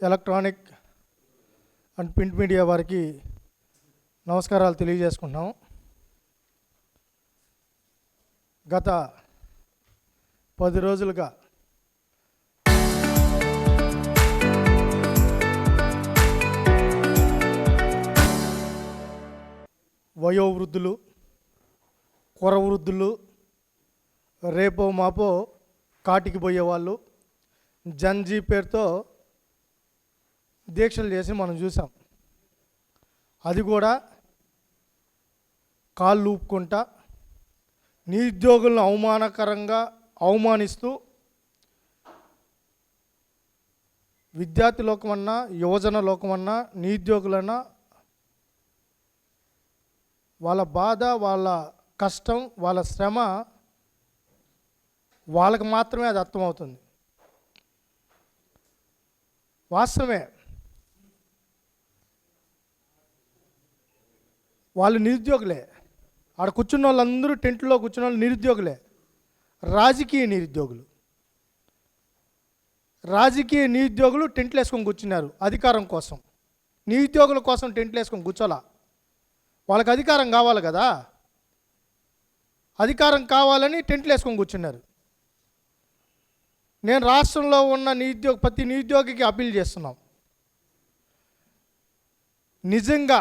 Electronic and print media వారికి నమస్కారాలు తెలియజేసుకుంటున్నాం. గత 10 రోజులుగా వయోవృద్ధులు, కొరవృద్ధులు, రేపో మాపో కాటికి పోయేవాళ్ళు జన్జీ పేరుతో దీక్షలు చేసి మనం చూసాం. అది కూడా కాళ్ళు ఊపుకుంటా నిరుద్యోగులను అవమానకరంగా అవమానిస్తూ విద్యార్థి లోకమన్నా యువజన లోకమన్నా నిరుద్యోగులన్నా వాళ్ళ బాధ, వాళ్ళ కష్టం, వాళ్ళ శ్రమ వాళ్ళకి మాత్రమే అది అర్థమవుతుంది. వాస్తవమే, వాళ్ళు నిరుద్యోగులే. ఆడ కూర్చున్న వాళ్ళందరూ టెంట్లో కూర్చున్న వాళ్ళు నిరుద్యోగులే. రాజకీయ నిరుద్యోగులు టెంట్లు వేసుకొని కూర్చున్నారు అధికారం కోసం. నిరుద్యోగుల కోసం టెంట్లు వేసుకొని కూర్చోలా. వాళ్ళకి అధికారం కావాలి కదా, అధికారం కావాలని టెంట్లు వేసుకొని కూర్చున్నారు. నేను రాష్ట్రంలో ఉన్న ప్రతి నిరుద్యోగికి అప్పీల్ చేస్తున్నాం. నిజంగా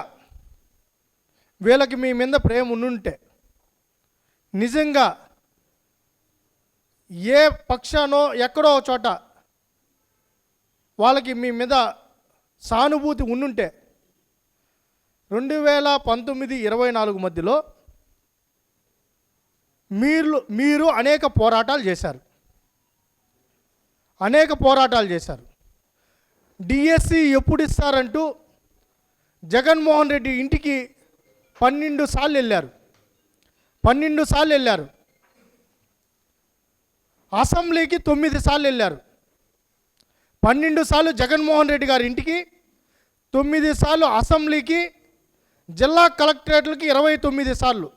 వీళ్ళకి మీ మీద ప్రేమ ఉండుంటే, నిజంగా ఏ పక్షానో ఎక్కడో చోట వాళ్ళకి మీ మీద సానుభూతి ఉండుంటే 2019-24 మధ్యలో మీరు అనేక పోరాటాలు చేశారు. డిఎస్సి ఎప్పుడు ఇస్తారంటూ జగన్మోహన్ రెడ్డి ఇంటికి 12 సార్లు వెళ్ళారు. అసెంబ్లీకి 9 సార్లు వెళ్ళారు. 12 సార్లు జగన్మోహన్ రెడ్డి గారి ఇంటికి, 9 సార్లు అసెంబ్లీకి, జిల్లా కలెక్టరేట్లకి 29 సార్లు,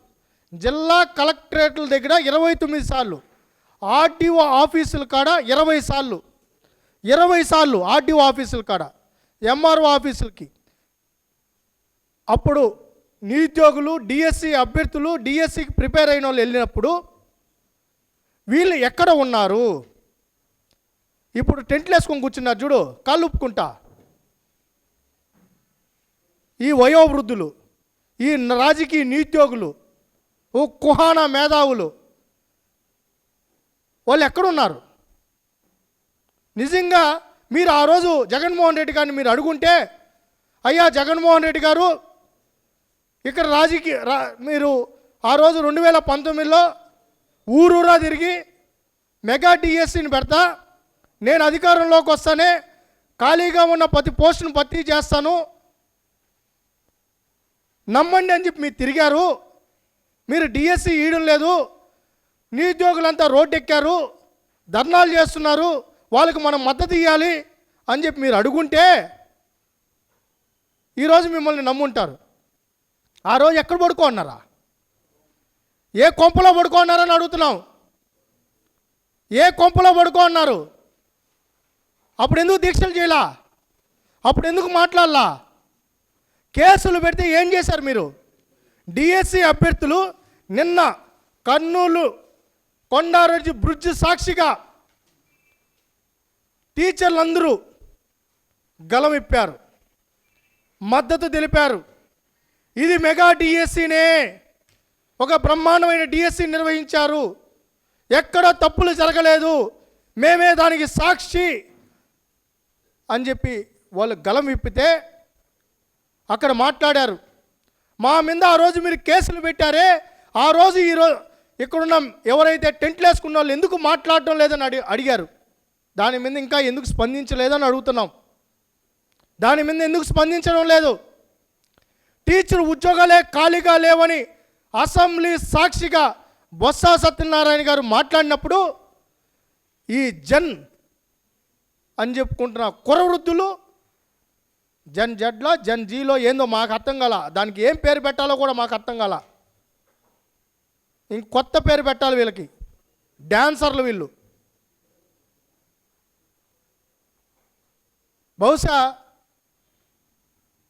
జిల్లా కలెక్టరేట్ల దగ్గర 29 సార్లు, ఆర్టీఓ ఆఫీసుల కాడ 20 సార్లు ఆర్టీఓ ఆఫీసుల కాడ, ఎంఆర్ఓ ఆఫీసులకి. అప్పుడు నిరుద్యోగులు, డిఎస్సి అభ్యర్థులు, డిఎస్సికి ప్రిపేర్ అయిన వాళ్ళు వెళ్ళినప్పుడు వీళ్ళు ఎక్కడ ఉన్నారు? ఇప్పుడు టెంట్లు వేసుకొని కూర్చున్నారు చూడు, కాళ్ళు ఉప్పుకుంటా. ఈ వయోవృద్ధులు, ఈ రాజకీయ నిరుద్యోగులు, కుహానా మేధావులు వాళ్ళు ఎక్కడున్నారు? నిజంగా మీరు ఆ రోజు జగన్మోహన్ రెడ్డి గారిని మీరు అడుగుంటే, అయ్యా జగన్మోహన్ రెడ్డి గారు, ఇక్కడ మీరు ఆ రోజు 2019లో ఊరూరా తిరిగి మెగా డిఎస్సిని పెడతా, నేను అధికారంలోకి వస్తానే ఖాళీగా ఉన్న ప్రతి పోస్టును భర్తీ చేస్తాను, నమ్మండి అని చెప్పి మీరు తిరిగారు. మీరు డిఎస్సి ఇవ్వడం లేదు, నిరుద్యోగులంతా రోడ్డు ఎక్కారు, ధర్నాలు చేస్తున్నారు, వాళ్ళకి మనం మద్దతు ఇవ్వాలి అని చెప్పి మీరు అడుగుంటే ఈరోజు మిమ్మల్ని నమ్ముంటారు. ఆ రోజు ఎక్కడ పడుకోన్నారా? ఏ కొంపలో పడుకోన్నారని అడుగుతున్నాం. ఏ కొంపలో పడుకోన్నారు? అప్పుడు ఎందుకు దీక్షలు చేయాలా? అప్పుడు ఎందుకు మాట్లాడాలా? కేసులు పెడితే ఏం చేశారు మీరు? డిఎస్సి అభ్యర్థులు నిన్న కర్నూలు కొండారెడ్డి బ్రిడ్జ్ సాక్షిగా టీచర్లందరూ గలమిప్పారు, మద్దతు తెలిపారు. ఇది మెగా డిఎస్సినే, ఒక బ్రహ్మాండమైన డిఎస్సి నిర్వహించారు, ఎక్కడ తప్పులు జరగలేదు, మేమే దానికి సాక్షి అని చెప్పి వాళ్ళు గలం విప్పితే అక్కడ మాట్లాడారు. మా మీద ఆ రోజు మీరు కేసులు పెట్టారే, ఆ రోజు ఈరోజు ఇక్కడున్న ఎవరైతే టెంట్లు వేసుకున్న వాళ్ళు ఎందుకు మాట్లాడటం లేదని అడిగారు. దాని మీద ఇంకా ఎందుకు స్పందించలేదని అడుగుతున్నాం. దాని మీద ఎందుకు స్పందించడం లేదు? టీచర్ ఉద్యోగాలే ఖాళీగా లేవని అసెంబ్లీ సాక్షిగా బొత్స సత్యనారాయణ గారు మాట్లాడినప్పుడు ఈ జన్ అని చెప్పుకుంటున్న కురవృద్ధులు జన్ జడ్లో జన్ జీలో ఏందో మాకు అర్థం కాల, దానికి ఏం పేరు పెట్టాలో కూడా మాకు అర్థం కాల. ఇంకొత్త పేరు పెట్టాలి వీళ్ళకి, డాన్సర్లు వీళ్ళు. బహుశా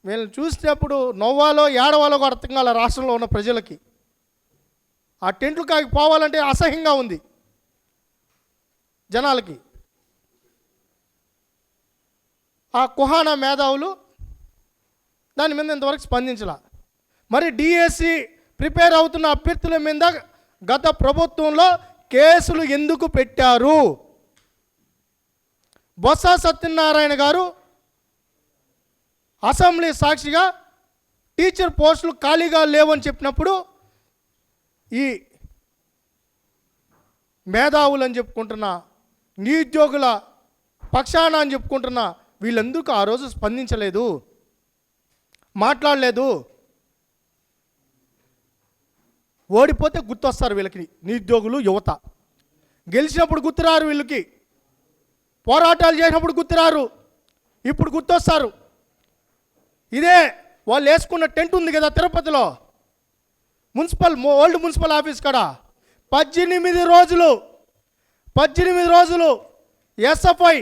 వీళ్ళని చూసినప్పుడు నవ్వాలో ఏడవాలో కూడా అర్థం కాల రాష్ట్రంలో ఉన్న ప్రజలకి. ఆ టెంట్లు కాకి పోవాలంటే అసహ్యంగా ఉంది జనాలకి. ఆ కుహానా మేధావులు దాని మీద ఇంతవరకు స్పందించాల. మరి డిఎస్సి ప్రిపేర్ అవుతున్న అభ్యర్థుల మీద గత ప్రభుత్వంలో కేసులు ఎందుకు పెట్టారు? బొత్స సత్యనారాయణ గారు అసెంబ్లీ సాక్షిగా టీచర్ పోస్టులు ఖాళీగా లేవని చెప్పినప్పుడు ఈ మేధావులు అని చెప్పుకుంటున్న నిరుద్యోగుల పక్షాన అని చెప్పుకుంటున్న వీళ్ళెందుకు ఆ రోజు స్పందించలేదు, మాట్లాడలేదు? ఓడిపోతే గుర్తొస్తారు వీళ్ళకి నిరుద్యోగులు, యువత. గెలిచినప్పుడు గుర్తురారు వీళ్ళకి, పోరాటాలు చేసినప్పుడు గుర్తురారు, ఇప్పుడు గుర్తొస్తారు. ఇదే వాళ్ళు వేసుకున్న టెంట్ ఉంది కదా తిరుపతిలో, ఓల్డ్ మున్సిపల్ ఆఫీస్ కాడ 18 రోజులు ఎస్ఎఫ్ఐ,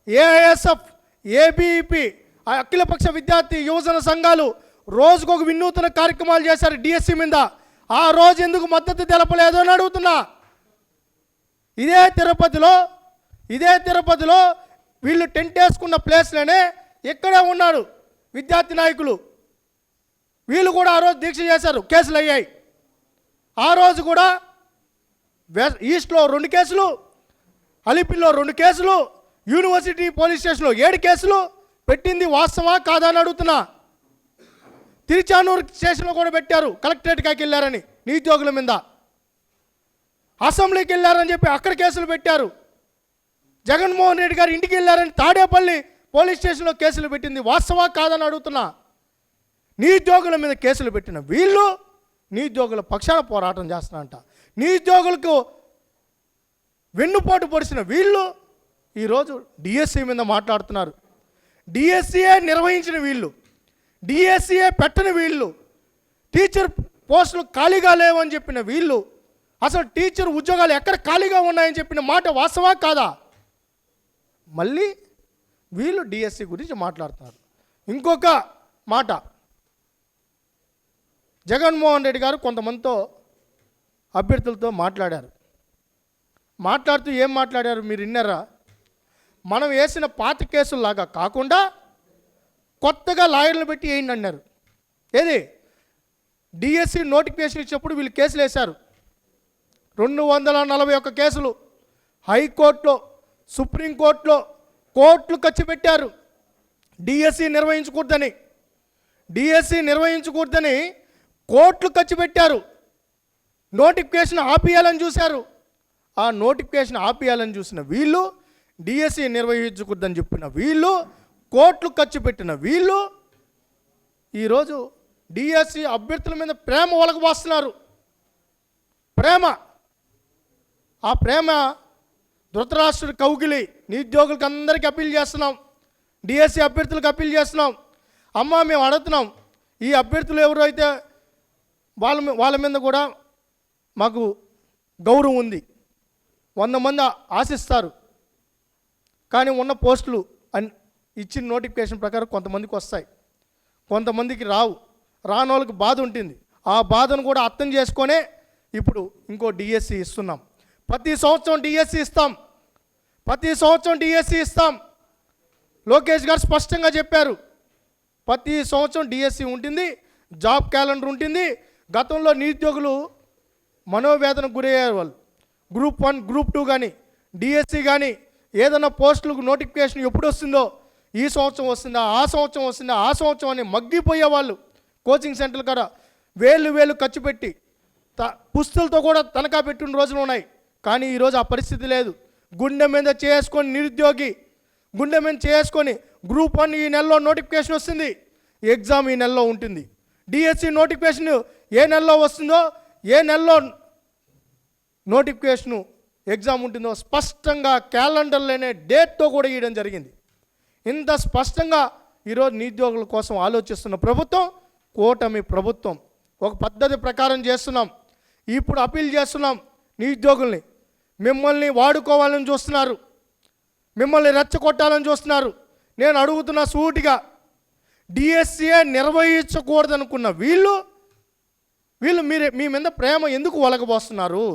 ఏఐఎస్ఎఫ్, ఏబీఈపీ, అఖిలపక్ష విద్యార్థి యువజన సంఘాలు రోజుకొక వినూత్న కార్యక్రమాలు చేశారు డిఎస్సి మీద. ఆ రోజు ఎందుకు మద్దతు తెలపలేదు అని అడుగుతున్నా. ఇదే తిరుపతిలో వీళ్ళు టెంట్ వేసుకున్న ప్లేస్లోనే ఇక్కడే ఉన్నాడు విద్యార్థి నాయకులు. వీళ్ళు కూడా ఆ రోజు దీక్ష చేశారు, కేసులు అయ్యాయి. ఆ రోజు కూడా ఈస్ట్లో 2 కేసులు, అలిపిల్లో 2 కేసులు, యూనివర్సిటీ పోలీస్ స్టేషన్లో 7 కేసులు పెట్టింది వాస్తవా కాదా అని అడుగుతున్నా. తిరుచానూరు స్టేషన్లో కూడా పెట్టారు, కలెక్టరేట్కి వెళ్ళారని నిరుద్యోగుల మీద. అసెంబ్లీకి వెళ్ళారని చెప్పి అక్కడ కేసులు పెట్టారు. జగన్మోహన్ రెడ్డి గారు ఇంటికి వెళ్ళారని తాడేపల్లి పోలీస్ స్టేషన్లో కేసులు పెట్టింది వాస్తవా కాదని అడుగుతున్నా. నిరుద్యోగుల మీద కేసులు పెట్టిన వీళ్ళు నిరుద్యోగుల పక్షాన పోరాటం చేస్తున్నారంట. నిరుద్యోగులకు వెన్నుపోటు పొడిచిన వీళ్ళు ఈరోజు డిఎస్సి మీద మాట్లాడుతున్నారు. డిఎస్సియే నిర్వహించిన వీళ్ళు, డిఎస్సియే పెట్టని వీళ్ళు, టీచర్ పోస్టులు ఖాళీగా లేవని చెప్పిన వీళ్ళు, అసలు టీచర్ ఉద్యోగాలు ఎక్కడ ఖాళీగా ఉన్నాయని చెప్పిన మాట వాస్తవా కాదా? మళ్ళీ వీళ్ళు డిఎస్సి గురించి మాట్లాడుతున్నారు. ఇంకొక మాట, జగన్మోహన్ రెడ్డి గారు కొంతమందితో అభ్యర్థులతో మాట్లాడుతూ ఏం మాట్లాడారు మీరు విన్నారా? మనం వేసిన పాత కేసుల్లాగా కాకుండా కొత్తగా లాయర్లు పెట్టి వేయండి అన్నారు. ఏది డిఎస్సి నోటిఫికేషన్ ఇచ్చినప్పుడు వీళ్ళు కేసులు వేశారు, 241 కేసులు. హైకోర్టులో, సుప్రీంకోర్టులో కోర్టులు ఖర్చు పెట్టారు డిఎస్సి నిర్వహించకూడదని కోర్టులు ఖర్చు పెట్టారు. నోటిఫికేషన్ ఆపియాలని చూశారు. ఆ నోటిఫికేషన్ ఆపియాలని చూసిన వీళ్ళు, డిఎస్సి నిర్వహించకూడదని చెప్పిన వీళ్ళు, కోర్టులు ఖర్చు పెట్టిన వీళ్ళు ఈరోజు డిఎస్సి అభ్యర్థుల మీద ప్రేమ ఒలగబోస్తున్నారు. ఆ ప్రేమ ధృతరాష్ట్రుడి కౌగిలి. నిరుద్యోగులకు అందరికీ అప్పీల్ చేస్తున్నాం, డిఎస్సి అభ్యర్థులకు అప్పీల్ చేస్తున్నాం. అమ్మ మేము అడుగుతున్నాం, ఈ అభ్యర్థులు ఎవరైతే వాళ్ళ మీద కూడా మాకు గౌరవం ఉంది. 100 మంది ఆశిస్తారు, కానీ ఉన్న పోస్టులు ఇచ్చిన నోటిఫికేషన్ ప్రకారం కొంతమందికి వస్తాయి, కొంతమందికి రావు. రాని వాళ్ళకి బాధ ఉంటుంది. ఆ బాధను కూడా అర్థం చేసుకొనే ఇప్పుడు ఇంకో డిఎస్సి ఇస్తున్నాం. ప్రతి సంవత్సరం డిఎస్సి ఇస్తాం. లోకేష్ గారు స్పష్టంగా చెప్పారు, ప్రతి సంవత్సరం డిఎస్సి ఉంటుంది, జాబ్ క్యాలెండర్ ఉంటుంది. గతంలో నిరుద్యోగులు మనోవేదనకు గురయ్యారు. వాళ్ళు గ్రూప్ 1, గ్రూప్ 2 కానీ డిఎస్సి కానీ ఏదైనా పోస్టులకు నోటిఫికేషన్ ఎప్పుడు వస్తుందో, ఈ సంవత్సరం వస్తుందా, ఆ సంవత్సరం అని మగ్గిపోయేవాళ్ళు. కోచింగ్ సెంటర్లు కూడా వేలు ఖర్చు పెట్టి పుస్తలతో కూడా తనఖా పెట్టిన రోజులు ఉన్నాయి. కానీ ఈరోజు ఆ పరిస్థితి లేదు. గుండె మీద చేసుకొని గ్రూప్ 1 ఈ నెలలో నోటిఫికేషన్ వస్తుంది, ఎగ్జామ్ ఈ నెలలో ఉంటుంది. డిఎస్సి నోటిఫికేషన్ ఏ నెలలో వస్తుందో, ఏ నెలలో నోటిఫికేషను ఎగ్జామ్ ఉంటుందో స్పష్టంగా క్యాలెండర్లోనే డేట్తో కూడా ఇవ్వడం జరిగింది. ఇంత స్పష్టంగా ఈరోజు నిరుద్యోగుల కోసం ఆలోచిస్తున్న ప్రభుత్వం కూటమి ప్రభుత్వం. ఒక పద్ధతి ప్రకారం చేస్తున్నాం. ఇప్పుడు అప్పీల్ చేస్తున్నాం నిరుద్యోగుల్ని, మిమ్మల్ని వాడుకోవాలని చూస్తున్నారు, మిమ్మల్ని రెచ్చగొట్టాలని చూస్తున్నారు. నేను అడుగుతున్న సూటిగా, డిఎస్సీఏ నిర్వహించకూడదనుకున్న వీళ్ళు మీ మీద ప్రేమ ఎందుకు ఒలగబోస్తున్నారు?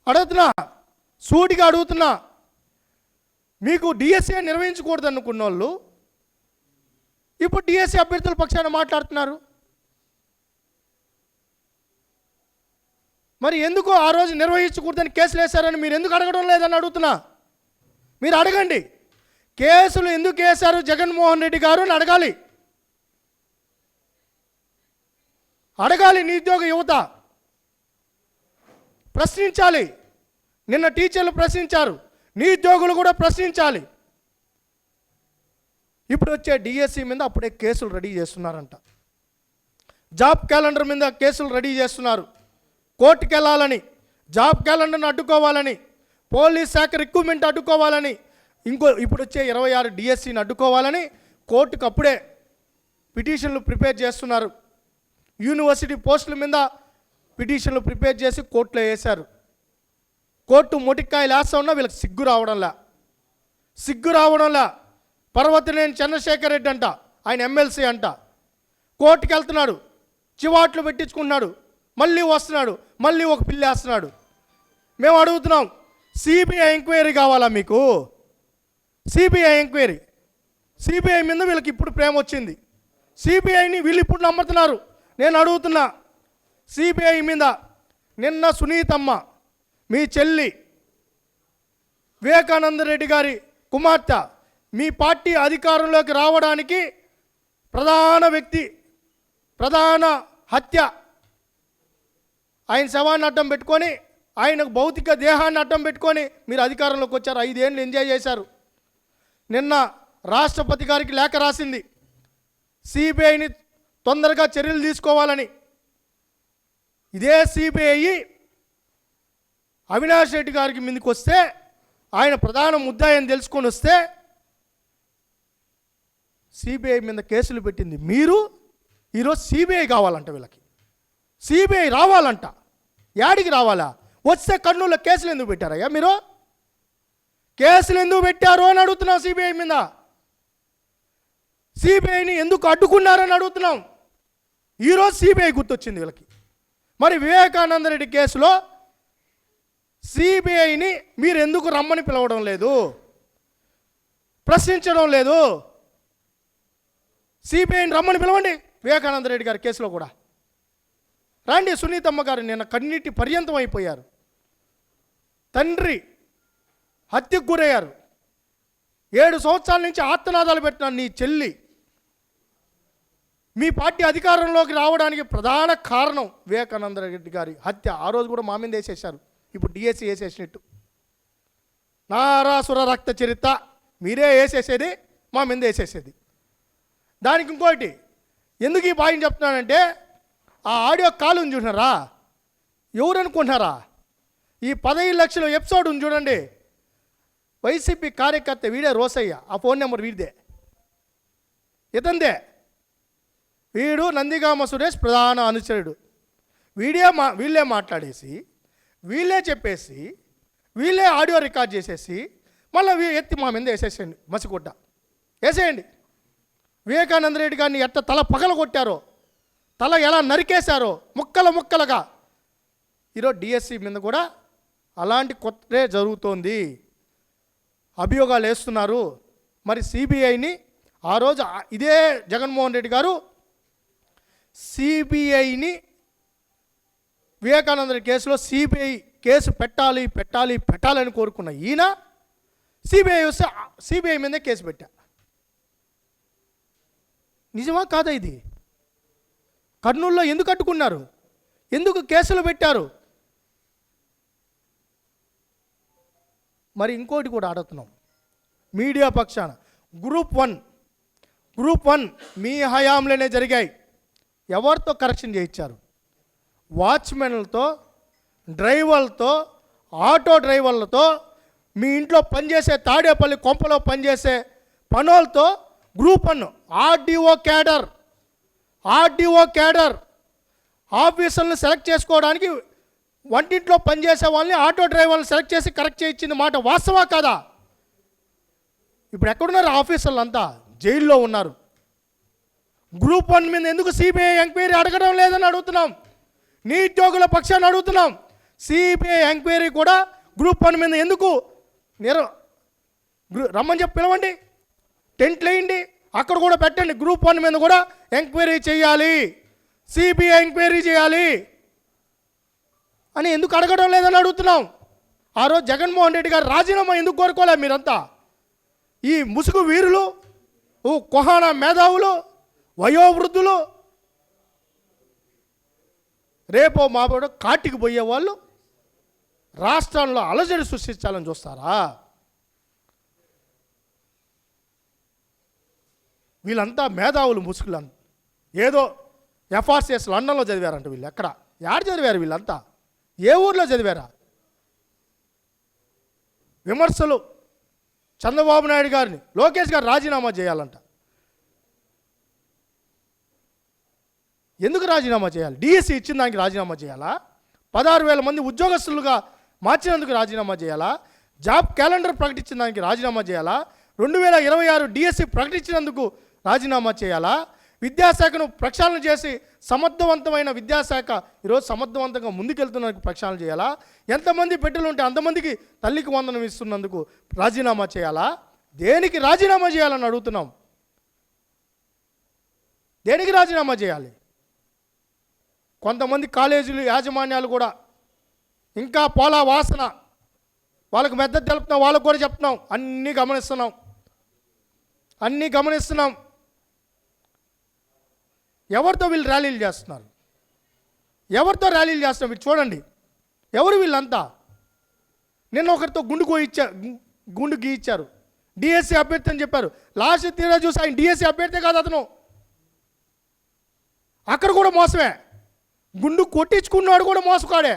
అడుగుతున్నా, సూటిగా అడుగుతున్నా. మీకు డిఎస్సీఏ నిర్వహించకూడదు అనుకున్న వాళ్ళు ఇప్పుడు డిఎస్సీ అభ్యర్థుల పక్షాన మాట్లాడుతున్నారు. మరి ఎందుకు ఆ రోజు నిర్వహించకూడదని కేసులు వేశారని మీరు ఎందుకు అడగడం లేదని అడుగుతున్నా. మీరు అడగండి, కేసులు ఎందుకు వేశారు జగన్మోహన్ రెడ్డి గారు అని అడగాలి. నిరుద్యోగ యువత ప్రశ్నించాలి. నిన్న టీచర్లు ప్రశ్నించారు, నిరుద్యోగులు కూడా ప్రశ్నించాలి. ఇప్పుడు వచ్చే డిఎస్సి మీద అప్పుడే కేసులు రెడీ చేస్తున్నారంట. జాబ్ క్యాలెండర్ మీద కేసులు రెడీ చేస్తున్నారు. కోర్టుకు వెళ్ళాలని, జాబ్ క్యాలెండర్ని అడ్డుకోవాలని, పోలీస్ శాఖ రిక్రూట్మెంట్ అడ్డుకోవాలని, ఇప్పుడు వచ్చే 26 డిఎస్సిని అడ్డుకోవాలని కోర్టుకు అప్పుడే పిటిషన్లు ప్రిపేర్ చేస్తున్నారు. యూనివర్సిటీ పోస్టుల మీద పిటిషన్లు ప్రిపేర్ చేసి కోర్టులో వేశారు. కోర్టు మొటిక్కాయలు వేస్తా ఉన్నా వీళ్ళకి సిగ్గు రావడంలా. పర్వతనేని చంద్రశేఖర్ రెడ్డి అంట, ఆయన ఎమ్మెల్సీ అంట, కోర్టుకు వెళ్తున్నాడు, చివాట్లు పెట్టించుకుంటున్నాడు, మళ్ళీ వస్తున్నాడు, మళ్ళీ ఒక పిల్లి వేస్తున్నాడు. మేము అడుగుతున్నాం, సిబిఐ ఎంక్వైరీ కావాలా మీకు? CBI enquiry. సిబిఐ మీద వీళ్ళకి ఇప్పుడు ప్రేమ వచ్చింది. సిబిఐని వీళ్ళు ఇప్పుడు నమ్ముతున్నారు. నేను అడుగుతున్నా, సిబిఐ మీద నిన్న సునీతమ్మ మీ చెల్లి వివేకానంద రెడ్డి గారి కుమార్తె మీ పార్టీ అధికారంలోకి రావడానికి ప్రధాన హత్య, ఆయన శవాన్ని అడ్డం పెట్టుకొని, ఆయనకు భౌతిక దేహాన్ని అడ్డం పెట్టుకొని మీరు అధికారంలోకి వచ్చారు. 5 ఏళ్ళు ఎంజాయ్ చేశారు. నిన్న రాష్ట్రపతి గారికి లేఖ రాసింది, సిబిఐని తొందరగా చర్యలు తీసుకోవాలని. ఇదే సిబిఐ అవినాష్ రెడ్డి గారికి మీదకి వస్తే, ఆయన ప్రధాన ముద్దాయని తెలుసుకొని వస్తే సిబిఐ మీద కేసులు పెట్టింది మీరు. ఈరోజు సిబిఐ కావాలంట వీళ్ళకి. సిబిఐ రావాలంట. యాడికి రావాలా? వస్తే కర్నూలులో కేసులు ఎందుకు పెట్టారయ్యా మీరు? కేసులు ఎందుకు పెట్టారు అని అడుగుతున్నాం. సిబిఐ మీద సిబిఐని ఎందుకు అడ్డుకున్నారని అడుగుతున్నాం. ఈరోజు సిబిఐ గుర్తొచ్చింది వీళ్ళకి. మరి వివేకానంద రెడ్డి కేసులో సిబిఐని మీరు ఎందుకు రమ్మని పిలవడం లేదు, ప్రశ్నించడం లేదు? సిబిఐని రమ్మని పిలవండి. వివేకానంద రెడ్డి గారి కేసులో కూడా రండి. సునీతమ్మ గారు నిన్న కన్నీటి పర్యంతం అయిపోయారు. తండ్రి హత్యకు గురయ్యారు. 7 సంవత్సరాల నుంచి ఆర్తనాదాలు పెట్టిన నీ చెల్లి మీ పార్టీ అధికారంలోకి రావడానికి ప్రధాన కారణం వివేకానంద రెడ్డి గారి హత్య. ఆ రోజు కూడా మా మీద వేసేసారు, ఇప్పుడు డిఎస్సి వేసేసినట్టు. నారాసుర రక్త చరిత్ర మీరే వేసేసేది, మా మీద వేసేసేది. దానికి ఇంకోటి ఎందుకు ఈ పాయింట్ చెప్తున్నానంటే, ఆ ఆడియో కాల్ ఉంది చూసినారా, ఎవరు అనుకుంటున్నారా? ఈ 15 లక్షల ఎపిసోడ్ ఉంది చూడండి, వైసీపీ కార్యకర్త వీడే రోసయ్య, ఆ ఫోన్ నెంబర్ వీడిదే, ఇతందే. వీడు నందిగామ సురేష్ ప్రధాన అనుచరుడు. వీళ్ళే మాట్లాడేసి, వీళ్ళే చెప్పేసి, వీళ్ళే ఆడియో రికార్డ్ చేసేసి మళ్ళీ ఎత్తి మా మీద వేసేసేయండి, మసిగుడ్డ వేసేయండి. వివేకానంద రెడ్డి గారిని ఎట్ట తల పగల కొట్టారో, తల ఎలా నరికేశారో ముక్కలుగా, ఈరోజు డిఎస్సి మీద కూడా అలాంటి కొత్తే జరుగుతోంది. అభియోగాలు వేస్తున్నారు. మరి సిబిఐని ఆ రోజు ఇదే జగన్మోహన్ రెడ్డి గారు సిబిఐని వివేకానంద కేసులో సిబిఐ కేసు పెట్టాలని కోరుకున్న ఈయన సిబిఐ వస్తే సిబిఐ మీదే కేసు పెట్టా. నిజమా కాదా ఇది? కర్నూలులో ఎందుకు అడ్డుకున్నారు? ఎందుకు కేసులు పెట్టారు? మరి ఇంకోటి కూడా అడుగుతున్నాం మీడియా పక్షాన, గ్రూప్ వన్ మీ హయాంలోనే జరిగాయి. ఎవరితో కరెక్షన్ చేయించారు? వాచ్మెన్లతో, డ్రైవర్లతో, ఆటో డ్రైవర్లతో, మీ ఇంట్లో పనిచేసే తాడేపల్లి కొంపలో పనిచేసే పనోళ్ళతో గ్రూప్ 1 ఆర్డీఓ క్యాడర్ ఆఫీసర్లను సెలెక్ట్ చేసుకోవడానికి వంటింట్లో పనిచేసే వాళ్ళని ఆటో డ్రైవర్లను సెలెక్ట్ చేసి కరెక్ట్ చేయించింది మాట వాస్తవా కాదా? ఇప్పుడు ఎక్కడున్నారు ఆఫీసర్లు అంతా? జైల్లో ఉన్నారు. గ్రూప్ 1 మీద ఎందుకు సిబిఐ ఎంక్వైరీ అడగడం లేదని అడుగుతున్నాం. నిరుద్యోగుల పక్షాన్ని అడుగుతున్నాం. సిబిఐ ఎంక్వైరీ కూడా గ్రూప్ 1 మీద ఎందుకు రమ్మని చెప్పి పిలవండి, టెంట్లు వేయండి, అక్కడ కూడా పెట్టండి. గ్రూప్ 1 మీద కూడా ఎంక్వైరీ చేయాలి, సిబిఐ ఎంక్వైరీ చేయాలి అని ఎందుకు అడగడం లేదని అడుగుతున్నాం. ఆ రోజు జగన్మోహన్ రెడ్డి గారు రాజీనామా ఎందుకు కోరుకోలే? మీరంతా ఈ ముసుగు వీరులు, కుహాన మేధావులు, వయోవృద్ధులు, రేపో మాపో కాటికి పోయే వాళ్ళు రాష్ట్రంలో అలజడి సృష్టించాలని చూస్తారా? వీళ్ళంతా మేధావులు, ముసుగులు. ఏదో ఎఫ్ఆర్సిఎస్ లండన్లో చదివారంట వీళ్ళు. ఎక్కడ యాడ చదివారు వీళ్ళంతా? ఏ ఊర్లో చదివారా? విమర్శలు చంద్రబాబు నాయుడు గారిని, లోకేష్ గారు రాజీనామా చేయాలంట. ఎందుకు రాజీనామా చేయాలి? డిఎస్సి ఇచ్చిన దానికి రాజీనామా చేయాలా? 16,000 మంది ఉద్యోగస్తులుగా మార్చినందుకు రాజీనామా చేయాలా? జాబ్ క్యాలెండర్ ప్రకటించిన దానికి రాజీనామా చేయాలా? 2026 డిఎస్సి ప్రకటించినందుకు రాజీనామా చేయాలా? విద్యాశాఖను ప్రక్షాళన చేసి సమర్థవంతమైన విద్యాశాఖ ఈరోజు సమర్థవంతంగా ముందుకెళ్తున్నందుకు ప్రక్షాళన చేయాలా? ఎంతమంది బిడ్డలు ఉంటే అంతమందికి తల్లికి వందనం ఇస్తున్నందుకు రాజీనామా చేయాలా? దేనికి రాజీనామా చేయాలని అడుగుతున్నాం. దేనికి రాజీనామా చేయాలి? కొంతమంది కాలేజీలు యాజమాన్యాలు కూడా ఇంకా పోలా వాసన, వాళ్ళకు మెద్ద తెలుపుతున్నాం, వాళ్ళకు కూడా చెప్తున్నాం. అన్నీ గమనిస్తున్నాం. ఎవరితో వీళ్ళు ర్యాలీలు చేస్తున్నారు? ఎవరితో ర్యాలీలు చేస్తున్నారు? మీరు చూడండి, ఎవరు వీళ్ళంతా? నిన్న ఒకరితో గుండు గీయించారు. డిఎస్సి అభ్యర్థి అని చెప్పారు. లాస్ట్ తీరా చూసి ఆయన డిఎస్సి అభ్యర్థి కాదు అతను. అక్కడ కూడా మోసమే. గుండు కొట్టించుకున్నాడు కూడా మోసకాడే.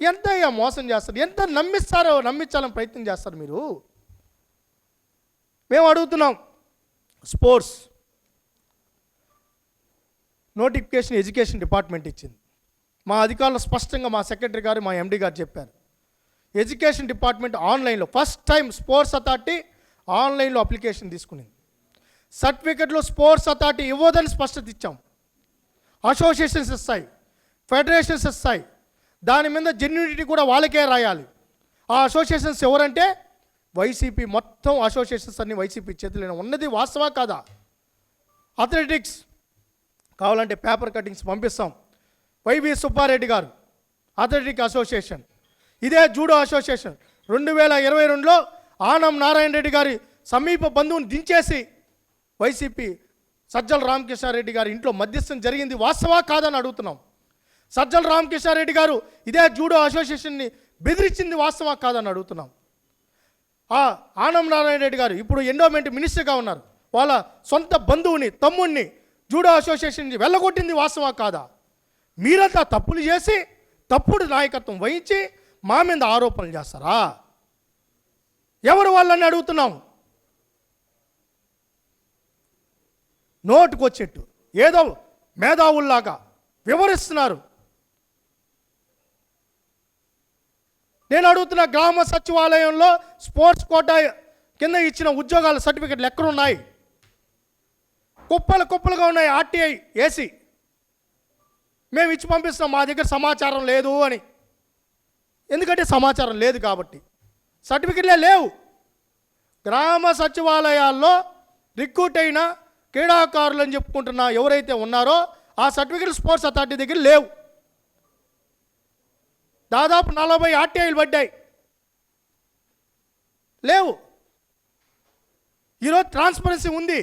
ఎంత మోసం చేస్తారు? ఎంత నమ్మించాలని ప్రయత్నం చేస్తారు మీరు? మేము అడుగుతున్నాం. స్పోర్ట్స్ నోటిఫికేషన్ ఎడ్యుకేషన్ డిపార్ట్మెంట్ ఇచ్చింది. మా అధికారులు స్పష్టంగా, మా సెక్రటరీ గారు, మా ఎండి గారు చెప్పారు. ఎడ్యుకేషన్ డిపార్ట్మెంట్ ఆన్లైన్లో ఫస్ట్ టైం స్పోర్ట్స్ అథారిటీ ఆన్లైన్లో అప్లికేషన్ తీసుకునింది. సర్టిఫికెట్లు స్పోర్ట్స్ అథారిటీ ఇవ్వదని స్పష్టత ఇచ్చాం. అసోసియేషన్స్ ఇస్తాయి, ఫెడరేషన్స్ ఇస్తాయి. దాని మీద జెన్యూనిటీ కూడా వాళ్ళకే రాయాలి. ఆ అసోసియేషన్స్ ఎవరంటే వైసీపీ. మొత్తం అసోసియేషన్స్ అన్ని వైసీపీ చేతుల్లో ఉన్నది. వాస్తవా కాదా? అథ్లెటిక్స్ కావాలంటే పేపర్ కటింగ్స్ పంపిస్తాం. వైవి సుబ్బారెడ్డి గారు అథ్లెటిక్ అసోసియేషన్, ఇదే జూడో అసోసియేషన్ 2022లో ఆనం నారాయణ రెడ్డి గారి సమీప బంధువుని దించేసి వైసీపీ సజ్జల రామకృష్ణారెడ్డి గారి ఇంట్లో మధ్యస్థం జరిగింది. వాస్తవా కాదని అడుగుతున్నాం. సజ్జల రామకృష్ణారెడ్డి గారు ఇదే జూడో అసోసియేషన్ని బెదిరించింది. వాస్తవా కాదని అడుగుతున్నాం. ఆనం నారాయణ రెడ్డి గారు ఇప్పుడు ఎండోమెంట్ మినిస్టర్గా ఉన్నారు. వాళ్ళ సొంత బంధువుని, తమ్ముడిని జూడో అసోసియేషన్ వెళ్ళగొట్టింది. వాస్తవా కాదా? మీరంతా తప్పులు చేసి తప్పుడు నాయకత్వం వహించి మా మీద ఆరోపణలు చేస్తారా? ఎవరు వాళ్ళని అడుగుతున్నాం. నోటుకొచ్చేట్టు ఏదో మేధావుల్లాగా వివరిస్తున్నారు. నేను అడుగుతున్న, గ్రామ సచివాలయంలో స్పోర్ట్స్ కోటా కింద ఇచ్చిన ఉద్యోగాల సర్టిఫికెట్లు ఎక్కడున్నాయి? కుప్పలుగా ఉన్నాయి. ఆర్టీఐ ఏసీ మేము ఇచ్చి పంపిస్తున్నాం, మా దగ్గర సమాచారం లేదు అని. ఎందుకంటే సమాచారం లేదు కాబట్టి సర్టిఫికెట్లే లేవు. గ్రామ సచివాలయాల్లో రిక్రూట్ అయిన క్రీడాకారులు అని చెప్పుకుంటున్న ఎవరైతే ఉన్నారో ఆ సర్టిఫికెట్లు స్పోర్ట్స్ అథారిటీ దగ్గర లేవు. దాదాపు 40 ఆర్టీఐలు పడ్డాయి, లేవు. ఈరోజు ట్రాన్స్పరెన్సీ ఉంది.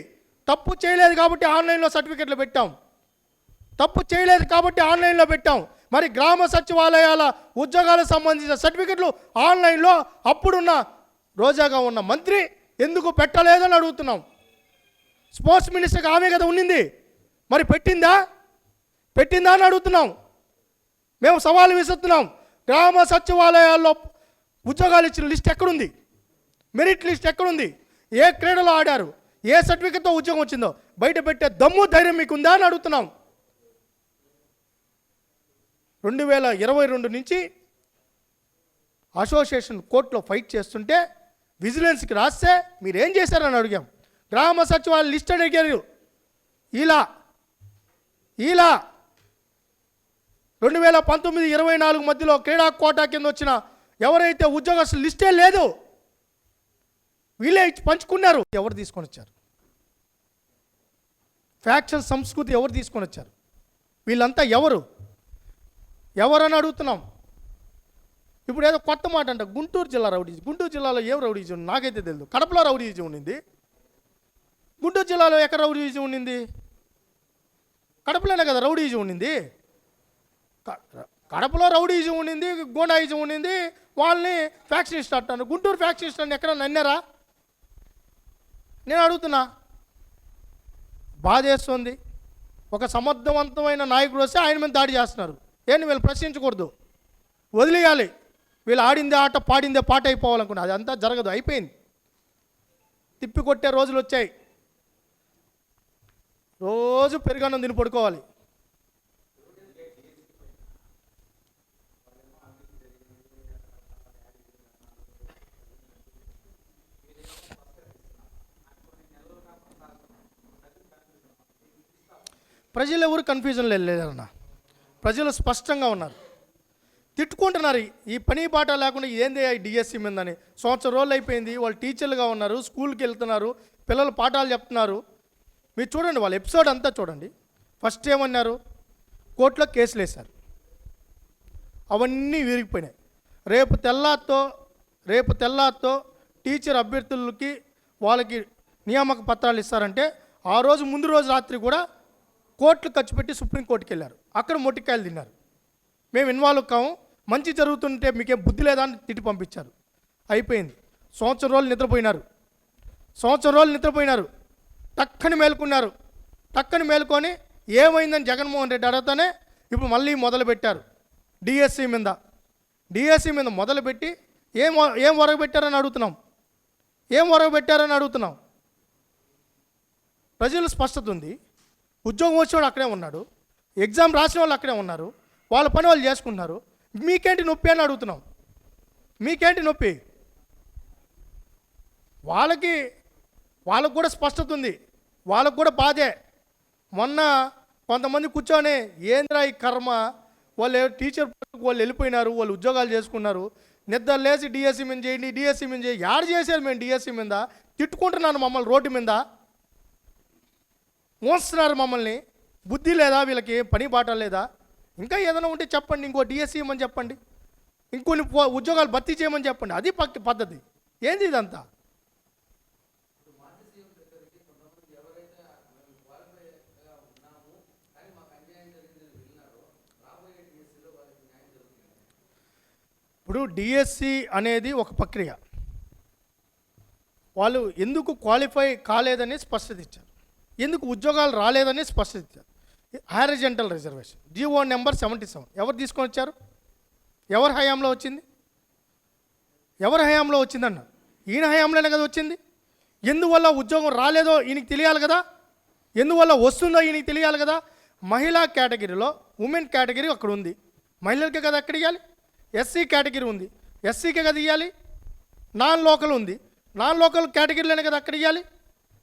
తప్పు చేయలేదు కాబట్టి ఆన్లైన్లో సర్టిఫికెట్లు పెట్టాం. మరి గ్రామ సచివాలయాల ఉద్యోగాలకు సంబంధించిన సర్టిఫికెట్లు ఆన్లైన్లో అప్పుడున్న రోజాగా ఉన్న మంత్రి ఎందుకు పెట్టలేదని అడుగుతున్నాం. స్పోర్ట్స్ మినిస్టర్గా ఆమె కదా ఉండింది, మరి పెట్టిందా అని అడుగుతున్నాం. మేము సవాలు విసురుతున్నాం. గ్రామ సచివాలయాల్లో ఉద్యోగాలు ఇచ్చిన లిస్ట్ ఎక్కడుంది? మెరిట్ లిస్ట్ ఎక్కడుంది? ఏ క్రీడలో ఆడారు? ఏ సర్టిఫికెట్తో ఉద్యోగం వచ్చిందో బయట పెట్టే దమ్ము ధైర్యం మీకుందా అని అడుగుతున్నాం. 2022 నుంచి అసోసియేషన్ కోర్టులో ఫైట్ చేస్తుంటే విజిలెన్స్కి రాస్తే మీరేం చేశారని అడిగాం. గ్రామ సచివాలయ లిస్ట్ అడిగారు. ఇలా 2019-24 మధ్యలో క్రీడా కోటా కింద వచ్చిన ఎవరైతే ఉద్యోగస్తులు లిస్టే లేదు, వీళ్ళే పంచుకున్నారు. ఎవరు తీసుకొని వచ్చారు? ఫ్యాక్షన్ సంస్కృతి ఎవరు తీసుకొని వచ్చారు? వీళ్ళంతా ఎవరని అడుగుతున్నాం. ఇప్పుడు ఏదో కొత్త మాట అంట, గుంటూరు జిల్లా రౌడీజం. గుంటూరు జిల్లాలో ఏం రౌడీజం నాకైతే తెలియదు. కడపలో రౌడీజం ఉండింది, గుంటూరు జిల్లాలో ఎక్కడ రౌడీజం ఉండింది? కడపలోనే కదా రౌడీజం ఉండింది. కడపలో రౌడీజం ఉండింది, గోండాయిజం ఉండింది, వాళ్ళని ఫ్యాక్షనిస్ట్ అంటాను. గుంటూరు ఫ్యాక్షనిస్ట్ అని ఎక్కడ నన్నారా? నేను అడుగుతున్నా. బాధేస్తుంది. ఒక సమర్థవంతమైన నాయకుడు వస్తే ఆయన మీద దాడి చేస్తున్నారు. ఏంటి వీళ్ళు ప్రశ్నించకూడదు, వదిలేయాలి. వీళ్ళు ఆడిందే ఆట, పాడిందే పాట అయిపోవాలనుకున్నా. అది అంతా జరగదు, అయిపోయింది. తిప్పి కొట్టే రోజులు వచ్చాయి. రోజు పెరుగన్నం తిని పడుకోవాలి. ప్రజలు ఎవరు కన్ఫ్యూజన్లో లేదన్న, ప్రజలు స్పష్టంగా ఉన్నారు. తిట్టుకుంటున్నారు ఈ పని బాట లేకుండా ఏంది డిఎస్సి మీదని. సంవత్సరం రోజులు అయిపోయింది. వాళ్ళు టీచర్లుగా ఉన్నారు, స్కూల్కి వెళ్తున్నారు, పిల్లలు పాఠాలు చెప్తున్నారు. మీరు చూడండి, వాళ్ళ ఎపిసోడ్ అంతా చూడండి. ఫస్ట్ ఏమన్నారు? కోర్టులో కేసులు వేశారు, అవన్నీ విరిగిపోయినాయి. రేపు తెల్లారితో టీచర్ అభ్యర్థులకి వాళ్ళకి నియామక పత్రాలు ఇస్తారంటే ఆ రోజు ముందు రోజు రాత్రి కూడా కోర్టులు ఖర్చు పెట్టి సుప్రీంకోర్టుకి వెళ్ళారు. అక్కడ మొట్టికాయలు తిన్నారు. మేము ఇన్వాల్వ్ కాము, మంచి జరుగుతుంటే మీకేం బుద్ధి లేదా అని తిట్టి పంపించారు. అయిపోయింది. సంవత్సరం రోజులు నిద్రపోయినారు. టక్కని మేలుకొని ఏమైందని జగన్మోహన్ రెడ్డి అడగతానే ఇప్పుడు మళ్ళీ మొదలుపెట్టారు డిఎస్సి మీద మొదలుపెట్టి ఏం ఒరగబెట్టారని అడుగుతున్నాం. ప్రజలు స్పష్టత ఉంది. ఉద్యోగం వచ్చేవాడు అక్కడే ఉన్నాడు, ఎగ్జామ్ రాసిన వాళ్ళు అక్కడే ఉన్నారు, వాళ్ళ పని వాళ్ళు చేసుకుంటున్నారు. మీకేంటి నొప్పి అని అడుగుతున్నాం. మీకేంటి నొప్పి? వాళ్ళకి కూడా స్పష్టత ఉంది, వాళ్ళకు కూడా బాధే. మొన్న కొంతమంది కూర్చొని ఏంద్రా ఈ కర్మ, వాళ్ళు టీచర్ వాళ్ళు వెళ్ళిపోయినారు, వాళ్ళు ఉద్యోగాలు చేసుకున్నారు, నిద్ర లేచి డిఎస్సి మీద చేయండి. యాడ్ చేశారు మేము డిఎస్సి మీద, తిట్టుకుంటున్నాను మమ్మల్ని రోడ్డు మీద, మోస్తున్నారు మమ్మల్ని. బుద్ధి లేదా వీళ్ళకి? పని బాట లేదా? ఇంకా ఏదైనా ఉంటే చెప్పండి, ఇంకో డిఎస్సి ఇవ్వమని చెప్పండి, ఇంకొన్ని ఉద్యోగాలు భర్తీ చేయమని చెప్పండి. అది పద్ధతి ఏంది ఇదంతా? ఇప్పుడు డిఎస్సి అనేది ఒక ప్రక్రియ. వాళ్ళు ఎందుకు క్వాలిఫై కాలేదని స్పష్టత ఇచ్చారు, ఎందుకు ఉద్యోగాలు రాలేదని స్పష్టత ఇచ్చారు. హారిజంటల్ రిజర్వేషన్ జీవో నెంబర్ 77 ఎవరు తీసుకొని వచ్చారు? ఎవరి హయాంలో వచ్చిందన్న? ఈయన హయాంలోనే కదా వచ్చింది. ఎందువల్ల ఉద్యోగం రాలేదో ఈయనకి తెలియాలి కదా, ఎందువల్ల వస్తుందో ఈయనకి తెలియాలి కదా. మహిళా కేటగిరీలో ఉమెన్ కేటగిరీ అక్కడ ఉంది, మహిళలకే కదా అక్కడ ఇవ్వాలి. ఎస్సీ కేటగిరీ ఉంది, ఎస్సీకే కదా ఇవ్వాలి. నాన్ లోకల్ ఉంది, నాన్ లోకల్ కేటగిరీలోనే కదా అక్కడ ఇవ్వాలి.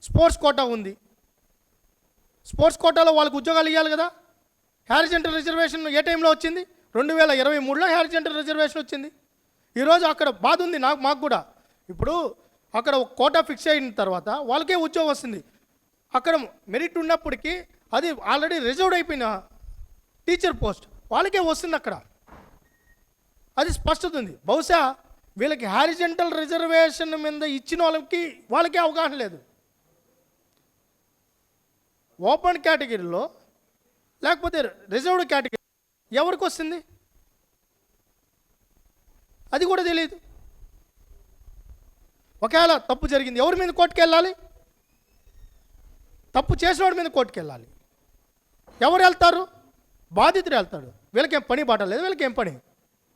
స్పోర్ట్స్ కోటా ఉంది, స్పోర్ట్స్ కోటాలో వాళ్ళకి ఉద్యోగాలు ఇవ్వాలి కదా. హారిజంటల్ రిజర్వేషన్ ఏ టైంలో వచ్చింది? 2023లో హారిజంటల్ రిజర్వేషన్ వచ్చింది. ఈరోజు అక్కడ బాధ ఉంది మాకు కూడా. ఇప్పుడు అక్కడ ఒక కోటా ఫిక్స్ అయిన తర్వాత వాళ్ళకే ఉద్యోగం వస్తుంది. అక్కడ మెరిట్ ఉన్నప్పటికీ అది ఆల్రెడీ రిజర్వ్డ్ అయిపోయిన టీచర్ పోస్ట్ వాళ్ళకే వస్తుంది. అక్కడ అది స్పష్టత ఉంది. బహుశా వీళ్ళకి హారిజంటల్ రిజర్వేషన్ మీద ఇచ్చిన వాళ్ళకే అవగాహన లేదు. ఓపెన్ కేటగిరీలో లేకపోతే రిజర్వ్డ్ కేటగిరీ ఎవరికి వస్తుంది అది కూడా తెలియదు. ఒకవేళ తప్పు జరిగింది ఎవరి మీద కోర్టుకు వెళ్ళాలి? తప్పు చేసినవాడి మీద కోర్టుకు వెళ్ళాలి. ఎవరు వెళ్తారు? బాధితుడు వెళ్తాడు. వీళ్ళకేం పని బాట లేదు, వీళ్ళకేం పని?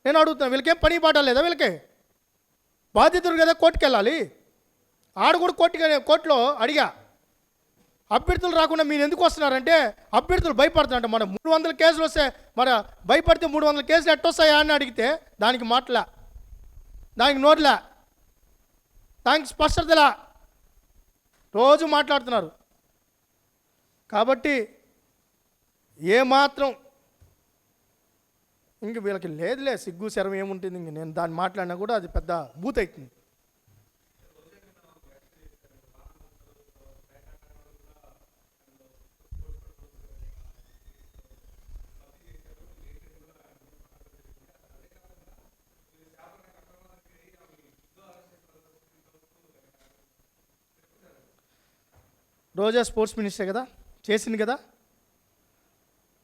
నేను అడుగుతున్నాను, వీళ్ళకేం పని బాట లేదా? వీళ్ళకే బాధితుడు కదా కోర్టుకు వెళ్ళాలి. ఆడ కూడా కోర్టులో అడిగా, అభ్యర్థులు రాకుండా మీరు ఎందుకు వస్తున్నారంటే అభ్యర్థులు భయపడుతున్నారంట. మన 300 కేసులు వస్తే మరి భయపడితే 300 కేసులు ఎట్టొస్తాయా అని అడిగితే దానికి మాటలా, దానికి నోట్లా. దానికి స్పష్టతలా రోజు మాట్లాడుతున్నారు. కాబట్టి ఏమాత్రం ఇంక వీళ్ళకి లేదులే, సిగ్గు శరం ఏముంటుంది, ఇంక నేను దాన్ని మాట్లాడినా కూడా అది పెద్ద బూత్ అవుతుంది. రోజా స్పోర్ట్స్ మినిస్టర్ కదా, చేసింది కదా.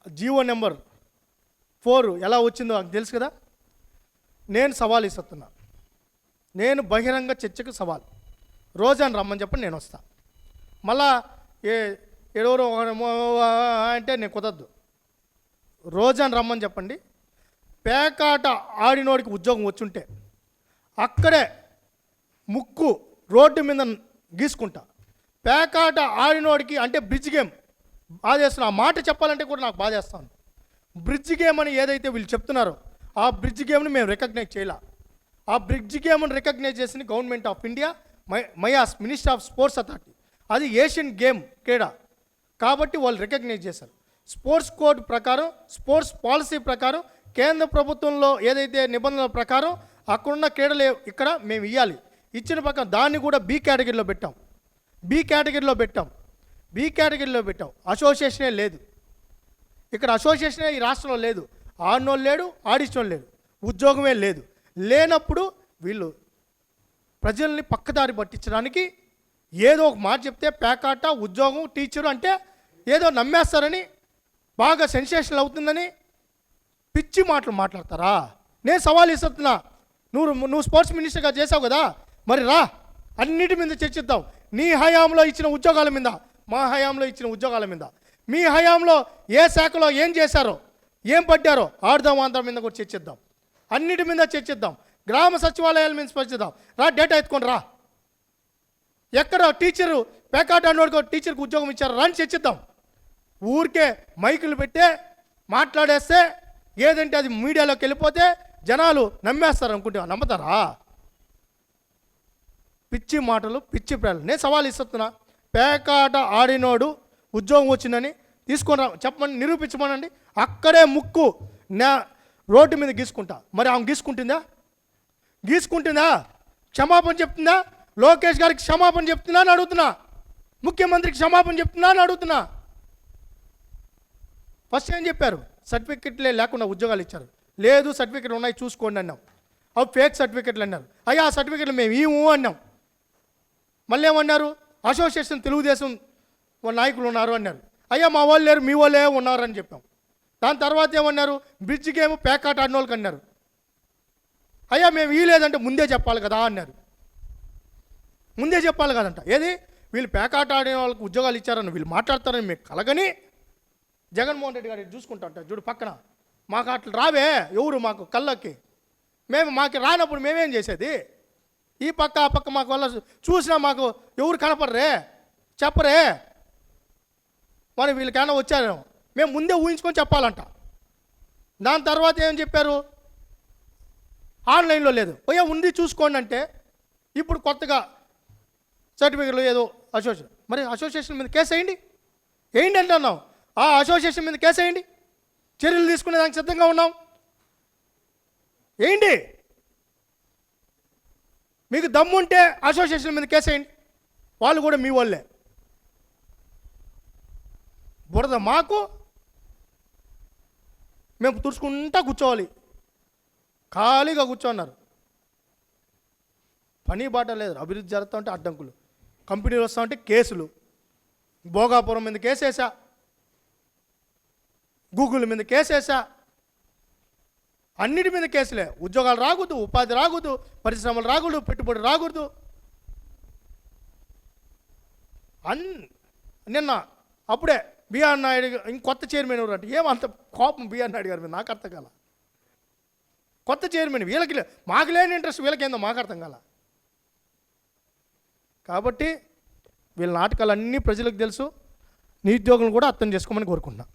జీవో నెంబర్ 4 ఎలా వచ్చిందో నాకు తెలుసు కదా. నేను సవాల్ ఇస్తున్నా, నేను బహిరంగ చర్చకు సవాల్. రోజాని రమ్మని చెప్పండి, నేను వస్తా. మళ్ళా ఎవరో అంటే నేను కుదరదు. రోజాని రమ్మని చెప్పండి. పేకాట ఆడినోడికి ఉద్యోగం వచ్చుంటే అక్కడే ముక్కు రోడ్డు మీద గీసుకుంటా. పేకాట ఆడినోడికి అంటే బ్రిడ్జ్ గేమ్ బాధేస్తున్నా. ఆ మాట చెప్పాలంటే కూడా నాకు బాధేస్తాను. బ్రిడ్జ్ గేమ్ అని ఏదైతే వీళ్ళు చెప్తున్నారో ఆ బ్రిడ్జ్ గేమ్ని మేము రికగ్నైజ్ చేయాల. ఆ బ్రిడ్జ్ గేమ్ని రికగ్నైజ్ చేసింది government of India, MYAS minister of sports authority. అది ఏషియన్ గేమ్ క్రీడ కాబట్టి వాళ్ళు రికగ్నైజ్ చేశారు. స్పోర్ట్స్ కోడ్ ప్రకారం, స్పోర్ట్స్ పాలసీ ప్రకారం, కేంద్ర ప్రభుత్వంలో ఏదైతే నిబంధనల ప్రకారం అక్కడున్న క్రీడలు ఇక్కడ మేము ఇవ్వాలి. ఇచ్చిన ప్రకారం దాన్ని కూడా బి కేటగిరీలో పెట్టాం. బి కేటగిరీలో పెట్టాం. అసోసియేషనే లేదు ఇక్కడ. అసోసియేషనే ఈ రాష్ట్రంలో లేదు. ఆడినోళ్ళు లేడు, ఆడించడం లేడు, ఉద్యోగమే లేదు. లేనప్పుడు వీళ్ళు ప్రజల్ని పక్కదారి పట్టించడానికి ఏదో ఒక మాట చెప్తే పేకాట, ఉద్యోగం, టీచరు అంటే ఏదో నమ్మేస్తారని, బాగా సెన్సేషనల్ అవుతుందని పిచ్చి మాటలు మాట్లాడతారా? నేను సవాల్ ఇస్తున్నా. నువ్వు స్పోర్ట్స్ మినిస్టర్గా చేసావు కదా, మరి రా, అన్నిటి మీద చర్చిద్దాం. నీ హయాంలో ఇచ్చిన ఉద్యోగాల మీద, మా హయాంలో ఇచ్చిన ఉద్యోగాల మీద, మీ హయాంలో ఏ శాఖలో ఏం చేశారో, ఏం పడ్డారో ఆడదాం, అందరి మీద కూడా చర్చిద్దాం. అన్నిటి మీద చర్చిద్దాం. గ్రామ సచివాలయాల మీద చర్చిద్దాం. రా, డేటా ఎత్తుకొని రా. ఎక్కడ టీచరు పేకాట అన్నోడికో టీచర్కి ఉద్యోగం ఇచ్చారో రాని చర్చిద్దాం. ఊరికే మైకులు పెట్టే మాట్లాడేస్తే ఏదంటే అది మీడియాలోకి వెళ్ళిపోతే జనాలు నమ్మేస్తారు అనుకుంటే నమ్ముతారా? పిచ్చి మాటలు, పిచ్చి ప్రేరణ. నేను సవాల్ ఇస్తున్నా. పేకాట ఆడినోడు ఉద్యోగం వచ్చిందని తీసుకొని చెప్పమని, నిరూపించమనండి. అక్కడే ముక్కు రోడ్డు మీద గీసుకుంటా. మరి ఆమె గీసుకుంటుందా? క్షమాపణ చెప్తుందా? లోకేష్ గారికి క్షమాపణ చెప్తున్నా అని అడుగుతున్నా. ముఖ్యమంత్రికి క్షమాపణ చెప్తున్నా అని అడుగుతున్నా. ఫస్ట్ ఏం చెప్పారు? సర్టిఫికెట్లే లేకుండా ఉద్యోగాలు ఇచ్చారు. లేదు, సర్టిఫికెట్లు ఉన్నాయి చూసుకోండి అన్నాం. అవి ఫేక్ సర్టిఫికెట్లు అన్నారు. అయ్యా ఆ సర్టిఫికెట్లు మేము ఇవ్వము అన్నాం. మళ్ళీ ఏమన్నారు? అసోసియేషన్ తెలుగుదేశం నాయకులు ఉన్నారు అన్నారు. అయ్యా మా వాళ్ళు లేరు, మీ వాళ్ళే ఉన్నారు అని చెప్పాం. దాని తర్వాత ఏమన్నారు? బ్రిడ్జ్ గేమ్ పేకాట ఆడిన వాళ్ళకి అన్నారు. అయ్యా మేము ఇవ్వలేదంటే ముందే చెప్పాలి కదా అన్నారు. ముందే చెప్పాలి కదంట. ఏది వీళ్ళు పేకాట ఆడిన వాళ్ళకి ఉద్యోగాలు ఇచ్చారని వీళ్ళు మాట్లాడతారని మీకు కలగని జగన్మోహన్ రెడ్డి గారు చూసుకుంటా ఉంటారు. చూడు పక్కన మాకు అట్లా రావే ఎవరు మాకు కళ్ళకి, మాకు రానప్పుడు మేమేం చేసేది? ఈ పక్క ఆ పక్క మాకు వల్ల చూసినా మాకు ఎవరు కనపడరే, చెప్పరే. మరి వీళ్ళకైనా వచ్చారు, మేము ముందే ఊహించుకొని చెప్పాలంట. దాని తర్వాత ఏం చెప్పారు? ఆన్లైన్లో లేదు, పోయా ఉంది చూసుకోండి అంటే ఇప్పుడు కొత్తగా సర్టిఫికెట్లు ఏదో అసోసియేషన్. మరి అసోసియేషన్ మీద కేసు వేయండి అంటున్నాం. ఆ అసోసియేషన్ మీద కేసు వేయండి, చర్యలు తీసుకునే దానికి సిద్ధంగా ఉన్నాం. వేయండి. మీకు దమ్ముంటే అసోసియేషన్ మీద కేసు వేయండి, వాళ్ళు కూడా మీ వాళ్ళే. బురద మాకు, మేము తుడుచుకుంటా కూర్చోవాలి. ఖాళీగా కూర్చోన్నారు. పని బాట లేదు. అభివృద్ధి జరుగుతూ ఉంటే అడ్డంకులు, కంపెనీలు వస్తూ ఉంటే కేసులు. భోగాపురం మీద కేసేసా, గూగుల్ మీద కేసేసా, అన్నిటి మీద కేసులే. ఉద్యోగాలు రాకూడదు, ఉపాధి రాకూడదు, పరిశ్రమలు రాకూడదు, పెట్టుబడి రాకూడదు. నిన్న అప్పుడే బిఆర్ నాయుడు ఇంకొత్త చైర్మన్ ఎవరు అంటే ఏమంత కోపం బిఆర్ నాయుడు గారి మీద నాకు అర్థం కాల. కొత్త చైర్మన్ వీళ్ళకి మాకు లేని ఇంట్రెస్ట్ వీళ్ళకేందో మాకు అర్థం కాల. కాబట్టి వీళ్ళ నాటకాలన్నీ ప్రజలకు తెలుసు. నిరుద్యోగులను కూడా అర్థం చేసుకోమని కోరుకుంటున్నా.